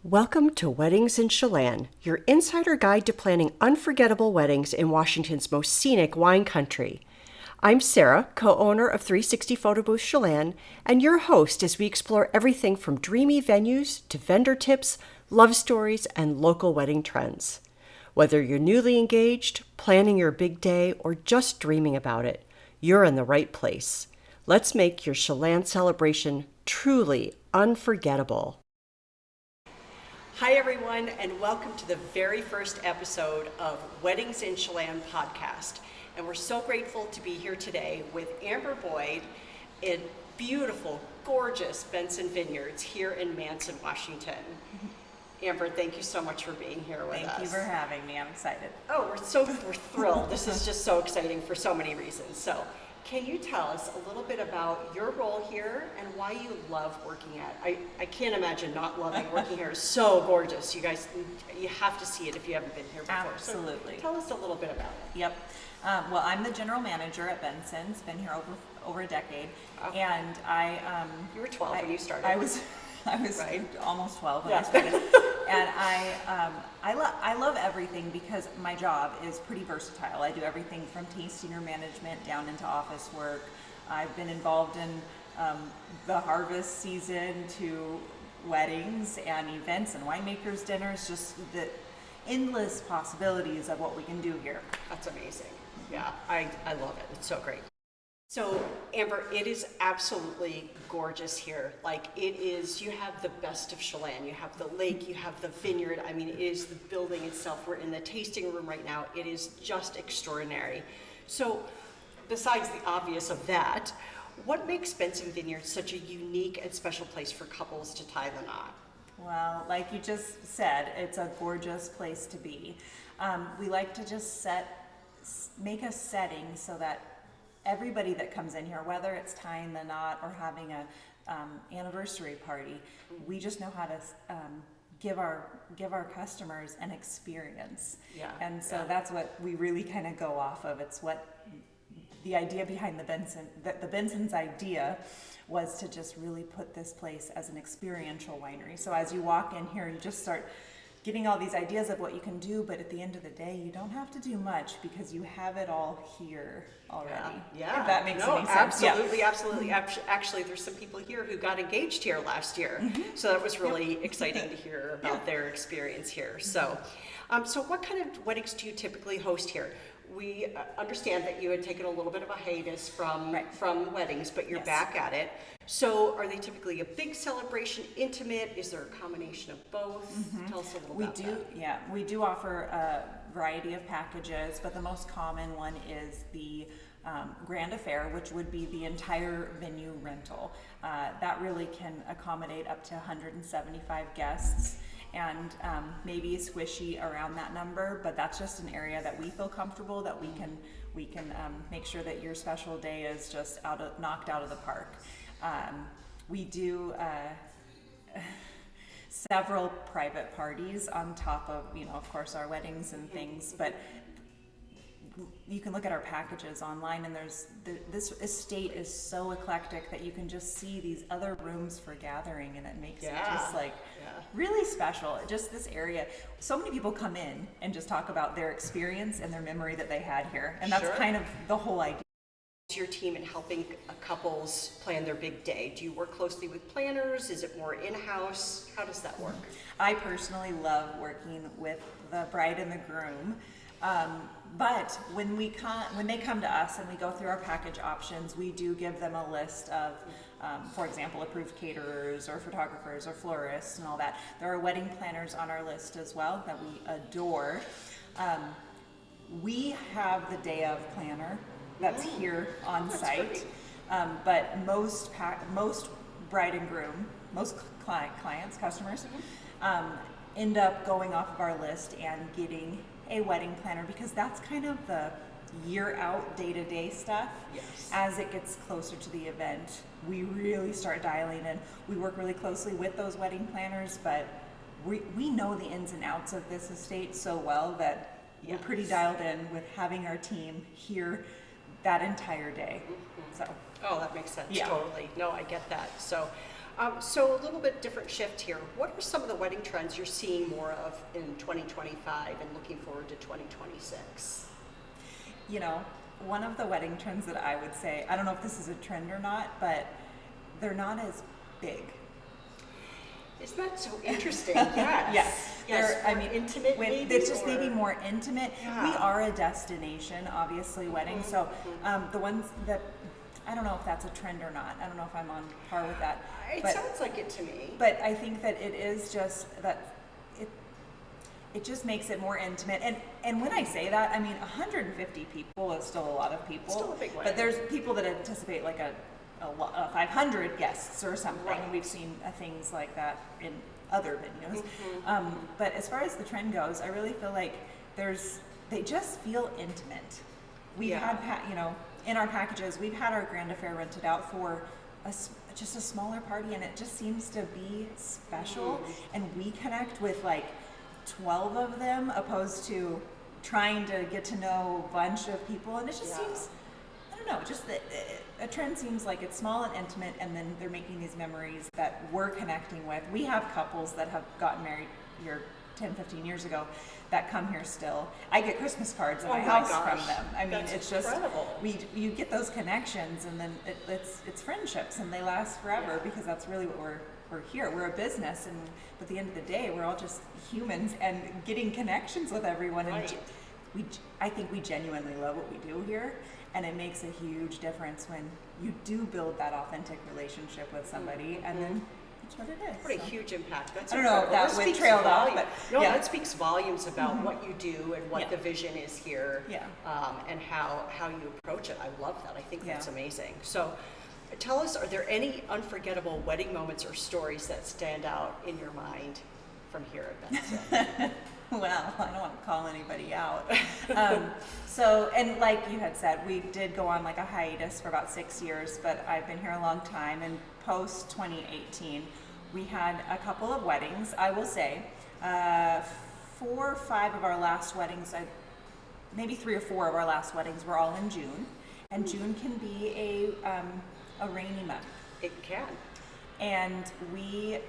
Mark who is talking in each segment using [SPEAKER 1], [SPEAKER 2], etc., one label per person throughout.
[SPEAKER 1] Welcome to Weddings in Chelan, your insider guide to planning unforgettable weddings in Washington's most scenic wine country. I'm Sarah, co-owner of 360 Photo Booth Chelan, and your host as we explore everything from dreamy venues to vendor tips, love stories, and local wedding trends. Whether you're newly engaged, planning your big day, or just dreaming about it, you're in the right place. Let's make your Chelan celebration truly unforgettable. Hi, everyone, and welcome to the very first episode of Weddings in Chelan Podcast. And we're so grateful to be here today with Amber Boyd in beautiful, gorgeous Benson Vineyards here in Manson, Washington. Amber, thank you so much for being here with us.
[SPEAKER 2] Thank you for having me. I'm excited.
[SPEAKER 1] Oh, we're thrilled. This is just so exciting for so many reasons. So, can you tell us a little bit about your role here and why you love working at it? I can't imagine not loving working here. It's so gorgeous. You guys, you have to see it if you haven't been here before.
[SPEAKER 2] Absolutely.
[SPEAKER 1] So tell us a little bit about it.
[SPEAKER 2] Yep. Well, I'm the general manager at Benson's. Been here over a decade, and
[SPEAKER 1] You were 12 when you started.
[SPEAKER 2] I was
[SPEAKER 1] right?
[SPEAKER 2] almost 12 when
[SPEAKER 1] Yeah.
[SPEAKER 2] I started, and I love everything because my job is pretty versatile. I do everything from tasting or management down into office work. I've been involved in the harvest season to weddings and events and winemakers dinners. Just the endless possibilities of what we can do here.
[SPEAKER 1] That's amazing. Yeah, I love it. It's so great. So, Amber, it is absolutely gorgeous here. Like, it is, you have the best of Chelan. You have the lake, you have the vineyard. I mean, it is the building itself. We're in the tasting room right now. It is just extraordinary. So, besides the obvious of that, what makes Benson Vineyards such a unique and special place for couples to tie the knot?
[SPEAKER 2] Well, like you just said, it's a gorgeous place to be. We like to just make a setting so that everybody that comes in here, whether it's tying the knot or having a anniversary party, we just know how to give our customers an experience.
[SPEAKER 1] Yeah,
[SPEAKER 2] and so that's what we really kind of go off of. It's what the idea behind the Benson's idea was to just really put this place as an experiential winery. So as you walk in here, you just start getting all these ideas of what you can do, but at the end of the day, you don't have to do much because you have it all here already.
[SPEAKER 1] Yeah.
[SPEAKER 2] If that makes any sense.
[SPEAKER 1] Absolutely, absolutely. Actually, there's some people here who got engaged here last year. So that was really exciting to hear about their experience here. So, so what kind of weddings do you typically host here? We understand that you had taken a little bit of a hiatus from weddings, but you're back at it. So are they typically a big celebration, intimate? Is there a combination of both? Tell us a little about that.
[SPEAKER 2] Yeah, we do offer a variety of packages, but the most common one is the Grand Affair, which would be the entire venue rental. That really can accommodate up to 175 guests. And maybe squishy around that number, but that's just an area that we feel comfortable that we can make sure that your special day is just knocked out of the park. We do several private parties on top of, of course, our weddings and things, but you can look at our packages online, and this estate is so eclectic that you can just see these other rooms for gathering, and it makes it just really special. Just this area, so many people come in and just talk about their experience and their memory that they had here, and that's kind of the whole idea.
[SPEAKER 1] Your team in helping couples plan their big day? Do you work closely with planners? Is it more in-house? How does that work?
[SPEAKER 2] I personally love working with the bride and the groom. But when they come to us and we go through our package options, we do give them a list of, for example, approved caterers or photographers or florists and all that. There are wedding planners on our list as well that we adore. We have the day of planner that's here on site, but most bride and groom, most customers, end up going off of our list and getting a wedding planner because that's kind of the year out day-to-day stuff. As it gets closer to the event, we really start dialing in. We work really closely with those wedding planners, but we know the ins and outs of this estate so well that we're pretty dialed in with having our team here that entire day. So
[SPEAKER 1] that makes sense. Totally. No, I get that. So So a little bit different shift here. What are some of the wedding trends you're seeing more of in 2025 and looking forward to 2026?
[SPEAKER 2] You know, one of the wedding trends that I would say, I don't know if this is a trend or not, but they're not as big.
[SPEAKER 1] Isn't that so interesting? Yes.
[SPEAKER 2] Yes.
[SPEAKER 1] I mean, intimate maybe?
[SPEAKER 2] It's just maybe more intimate.
[SPEAKER 1] Yeah.
[SPEAKER 2] We are a destination, obviously, wedding. So the ones that, I don't know if that's a trend or not. I don't know if I'm on par with that.
[SPEAKER 1] It sounds like it to me.
[SPEAKER 2] But I think that it is just that it just makes it more intimate. And when I say that, I mean 150 people is still a lot of people.
[SPEAKER 1] Still a big wedding.
[SPEAKER 2] But there's people that anticipate like a 500 guests or something.
[SPEAKER 1] Right.
[SPEAKER 2] And we've seen things like that in other venues. But as far as the trend goes, I really feel like they just feel intimate. We've had, in our packages, we've had our grand affair rented out for just a smaller party, and it just seems to be special. And we connect with like 12 of them opposed to trying to get to know a bunch of people, and it just seems, I don't know, just a trend seems like it's small and intimate, and then they're making these memories that we're connecting with. We have couples that have gotten married here 10, 15 years ago that come here still. I get Christmas cards in my house from them. I mean, it's
[SPEAKER 1] incredible.
[SPEAKER 2] Just, you get those connections, and then it's friendships, and they last forever because that's really what we're here. We're a business, and at the end of the day, we're all just humans and getting connections with everyone. And I think we genuinely love what we do here, and it makes a huge difference when you do build that authentic relationship with somebody, and then it's what it is.
[SPEAKER 1] What a huge impact. That's
[SPEAKER 2] I don't know if that would trail off, but
[SPEAKER 1] that speaks volumes about what you do and what the vision is here, and how you approach it. I love that. I think that's amazing. So tell us, are there any unforgettable wedding moments or stories that stand out in your mind from here at Benson?
[SPEAKER 2] Well, I don't want to call anybody out. And like you had said, we did go on like a hiatus for about 6 years, but I've been here a long time. And post 2018, we had a couple of weddings. I will say, 4 or 5 of our last weddings, maybe 3 or 4 of our last weddings were all in June. And June can be a rainy month.
[SPEAKER 1] It can.
[SPEAKER 2] And we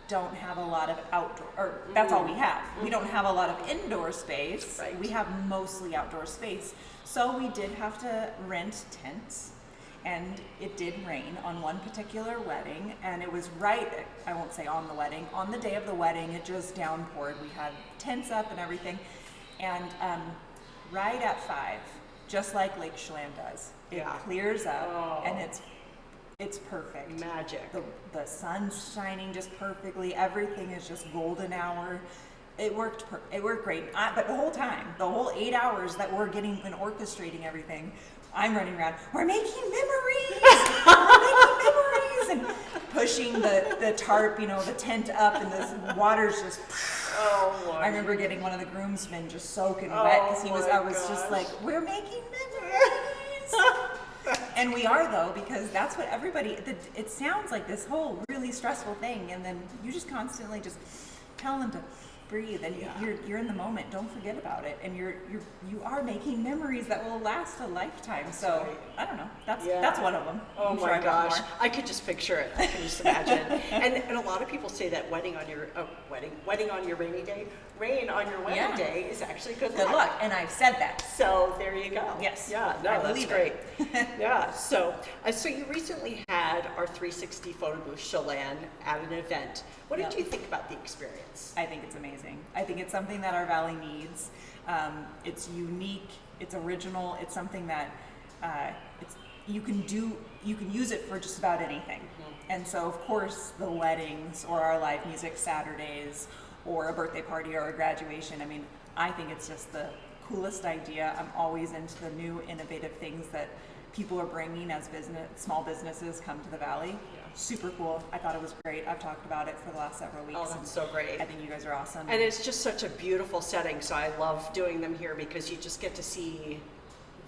[SPEAKER 2] don't have a lot of outdoor, or that's all we have. We don't have a lot of indoor space.
[SPEAKER 1] Right.
[SPEAKER 2] We have mostly outdoor space. So we did have to rent tents, and it did rain on one particular wedding, and it was I won't say on the wedding, on the day of the wedding, it just downpoured. We had tents up and everything, and right at 5, just like Lake Chelan does, it clears up, and it's perfect.
[SPEAKER 1] Magic.
[SPEAKER 2] The sun's shining just perfectly. Everything is just golden hour. It worked great. But the whole time, the whole 8 hours that we're getting and orchestrating everything, I'm running around. We're making memories. And pushing the tarp, the tent up, and the water's just. I remember getting one of the groomsmen just soaking wet because I was just like, we're making memories. And we are, though, because that's what it sounds like this whole really stressful thing, and then you just constantly just tell them to breathe, and you're in the moment. Don't forget about it, and you are making memories that will last a lifetime. So I don't know. That's one of them.
[SPEAKER 1] Oh my gosh, I could just picture it. I can just imagine. and a lot of people say that wedding on your rainy day, rain on your wedding day is actually good luck.
[SPEAKER 2] And I've said that.
[SPEAKER 1] So there you go.
[SPEAKER 2] Yes.
[SPEAKER 1] Yeah. No,
[SPEAKER 2] I
[SPEAKER 1] that's
[SPEAKER 2] believe
[SPEAKER 1] great.
[SPEAKER 2] it.
[SPEAKER 1] Yeah. So you recently had our 360 photo booth Chelan at an event. What did you think about the experience?
[SPEAKER 2] I think it's amazing. I think it's something that our valley needs. It's unique. It's original. It's something that you can use it for just about anything. And so, of course, the weddings or our live music Saturdays or a birthday party or a graduation, I mean, I think it's just the coolest idea. I'm always into the new innovative things that people are bringing as small businesses come to the valley. Super cool. I thought it was great. I've talked about it for the last several weeks.
[SPEAKER 1] Oh, that's so great.
[SPEAKER 2] I think you guys are awesome.
[SPEAKER 1] And it's just such a beautiful setting, so I love doing them here because you just get to see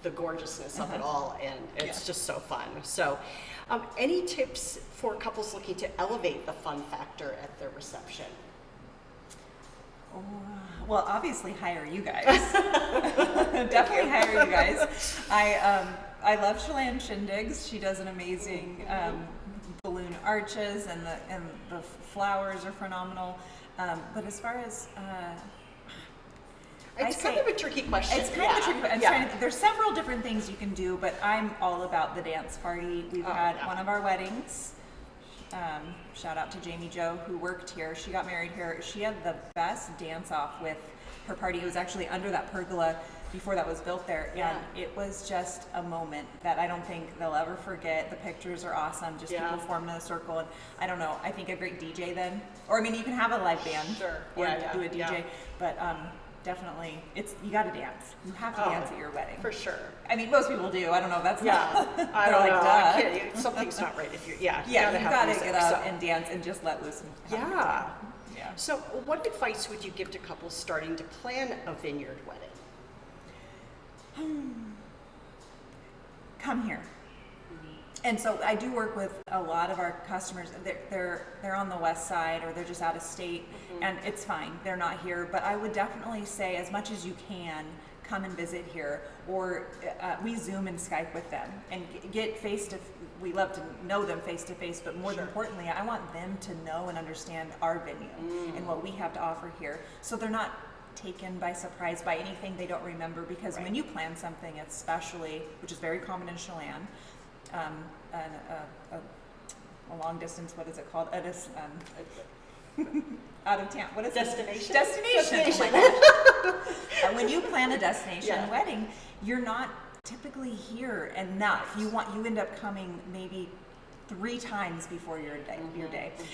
[SPEAKER 1] the gorgeousness of it all, and it's just so fun. So any tips for couples looking to elevate the fun factor at their reception?
[SPEAKER 2] Well, obviously hire you guys. Definitely hire you guys. I love Chelan Shindigs. She does an amazing balloon arches, and the flowers are phenomenal. But as far as
[SPEAKER 1] it's kind of a tricky question.
[SPEAKER 2] It's kind of a tricky question. There's several different things you can do, but I'm all about the dance party. We've had one of our weddings. Shout out to Jamie Jo, who worked here. She got married here. She had the best dance off with her party. It was actually under that pergola before that was built there. And it was just a moment that I don't think they'll ever forget. The pictures are awesome. Just people formed in a circle. And I don't know, I think a great DJ then. Or, I mean, you can have a live band or do a DJ. But definitely, you got to dance. You have to dance at your wedding.
[SPEAKER 1] For sure.
[SPEAKER 2] I mean, most people do. I don't know if that's not.
[SPEAKER 1] I don't know. I can't, something's not right if you're, you got to
[SPEAKER 2] get up and dance and just let loose.
[SPEAKER 1] Yeah. So what advice would you give to couples starting to plan a vineyard wedding?
[SPEAKER 2] Come here. And so I do work with a lot of our customers. They're on the west side, or they're just out of state, and it's fine. They're not here. But I would definitely say, as much as you can, come and visit here, or we Zoom and Skype with them and get we love to know them face to face, but more importantly, I want them to know and understand our venue and what we have to offer here, so they're not taken by surprise by anything they don't remember. Because when you plan something, especially, which is very common in Chelan, a long distance, what is it called? Out of town. What is
[SPEAKER 1] Destination?
[SPEAKER 2] Destination. Oh my gosh. When you plan a destination wedding, you're not typically here enough. You end up coming maybe 3 times before your day.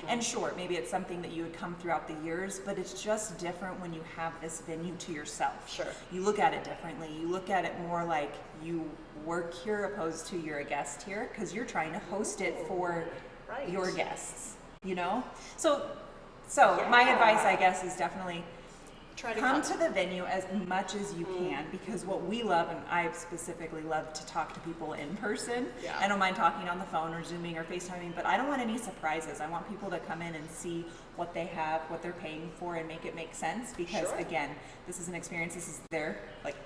[SPEAKER 2] And sure, maybe it's something that you would come throughout the years, but it's just different when you have this venue to yourself.
[SPEAKER 1] Sure. You
[SPEAKER 2] look at it differently. You look at it more like you work here opposed to you're a guest here, because you're trying to host it for your guests, So my advice, I guess, is definitely come to the venue as much as you can, because what we love, and I specifically love to talk to people in person. I don't mind talking on the phone or Zooming or FaceTiming, but I don't want any surprises. I want people to come in and see what they have, what they're paying for, and make it make sense, because again, this is an experience. This is their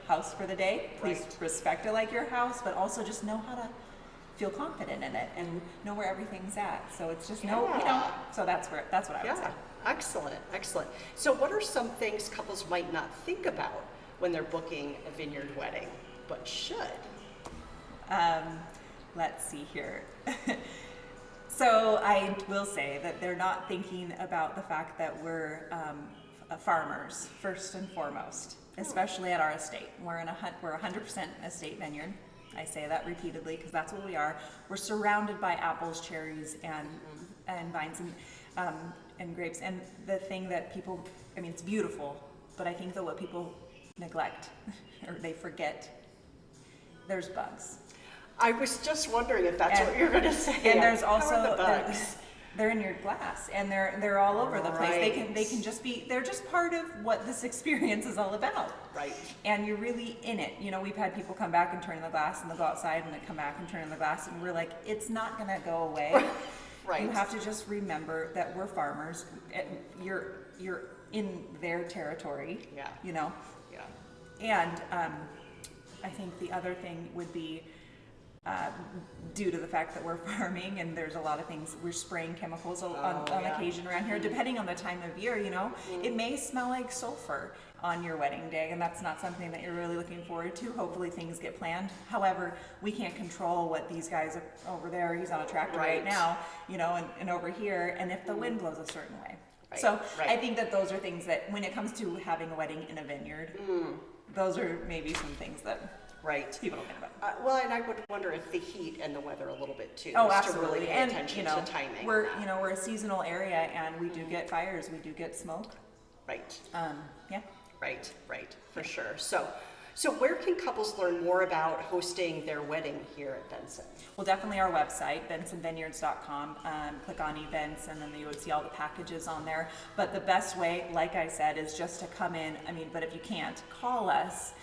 [SPEAKER 2] house for the day. Please respect it like your house, but also just know how to feel confident in it and know where everything's at. So it's just so that's what I would say.
[SPEAKER 1] Excellent. So what are some things couples might not think about when they're booking a vineyard wedding, but should?
[SPEAKER 2] Let's see here. So I will say that they're not thinking about the fact that we're farmers first and foremost, especially at our estate. We're 100% estate vineyard. I say that repeatedly because that's what we are. We're surrounded by apples, cherries, and vines and grapes. And the thing that people, it's beautiful, but I think that what people neglect or they forget, there's bugs.
[SPEAKER 1] I was just wondering if that's what you're going to say.
[SPEAKER 2] And there's also bugs. They're in your glass, and they're all over the place. They can just be, they're just part of what this experience is all about.
[SPEAKER 1] Right.
[SPEAKER 2] And you're really in it. We've had people come back and turn in the glass, and they'll go outside and they come back and turn in the glass, and we're like, it's not going to go away. You have to just remember that we're farmers. You're in their territory. And I think the other thing would be, due to the fact that we're farming and there's a lot of things, we're spraying chemicals on occasion around here, depending on the time of year, it may smell like sulfur on your wedding day, and that's not something that you're really looking forward to. Hopefully things get planned. However, we can't control what these guys are over there, he's on a tractor right now, and over here, and if the wind blows a certain way. I think that those are things that, when it comes to having a wedding in a vineyard, those are maybe some things that people don't think about.
[SPEAKER 1] Well, and I would wonder if the heat and the weather a little bit too.
[SPEAKER 2] Oh, absolutely.
[SPEAKER 1] To really pay attention to timing.
[SPEAKER 2] We're a seasonal area, and we do get fires. We do get smoke.
[SPEAKER 1] Right.
[SPEAKER 2] Right.
[SPEAKER 1] For sure. So where can couples learn more about hosting their wedding here at Benson?
[SPEAKER 2] Well, definitely our website, bensonvineyards.com. Click on events, and then you would see all the packages on there. But the best way, like I said, is just to come in. But if you can't, call us.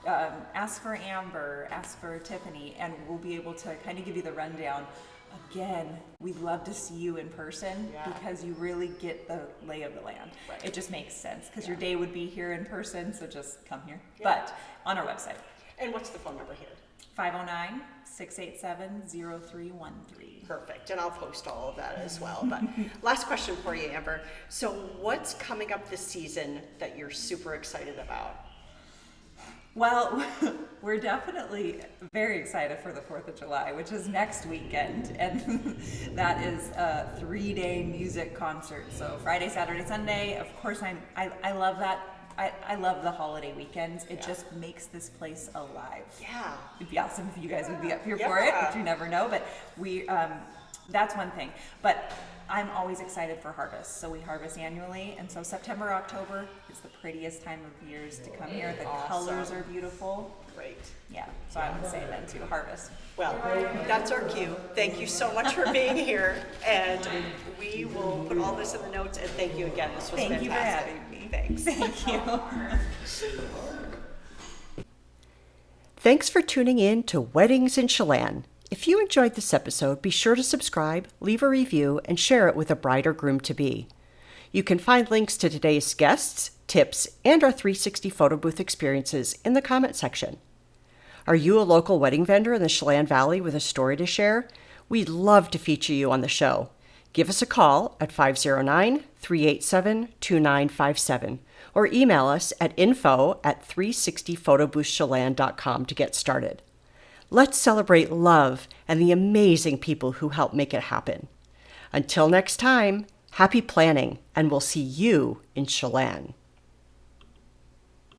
[SPEAKER 2] Ask for Amber, ask for Tiffany, and we'll be able to kind of give you the rundown. Again, we'd love to see you in person because you really get the lay of the land. It just makes sense because your day would be here in person, so just come here. But on our website.
[SPEAKER 1] And what's the phone number here?
[SPEAKER 2] 509-686-8255. 687-0313.
[SPEAKER 1] Perfect. And I'll post all of that as well. But last question for you, Amber. So what's coming up this season that you're super excited about?
[SPEAKER 2] Well, we're definitely very excited for the 4th of July, which is next weekend. And that is a 3-day music concert. So Friday, Saturday, Sunday. Of course, I love that. I love the holiday weekends. It just makes this place alive.
[SPEAKER 1] Yeah.
[SPEAKER 2] It'd be awesome if you guys would be up here for it, but you never know. But that's one thing. But I'm always excited for harvest. So we harvest annually, and so September, October is the prettiest time of years to come here. The colors are beautiful.
[SPEAKER 1] Great.
[SPEAKER 2] Yeah, so I would say then too, harvest.
[SPEAKER 1] Well, that's our cue. Thank you so much for being here, and we will put all this in the notes, and thank you again. This was fantastic.
[SPEAKER 2] Thank you for having me.
[SPEAKER 1] Thanks.
[SPEAKER 2] Thank you.
[SPEAKER 1] Thanks for tuning in to Weddings in Chelan. If you enjoyed this episode, be sure to subscribe, leave a review, and share it with a bride or groom-to-be. You can find links to today's guests, tips, and our 360 photo booth experiences in the comment section. Are you a local wedding vendor in the Chelan Valley with a story to share? We'd love to feature you on the show. Give us a call at 509-387-2957 or email us at info@360photoboothchelan.com to get started. Let's celebrate love and the amazing people who help make it happen. Until next time, happy planning, and we'll see you in Chelan.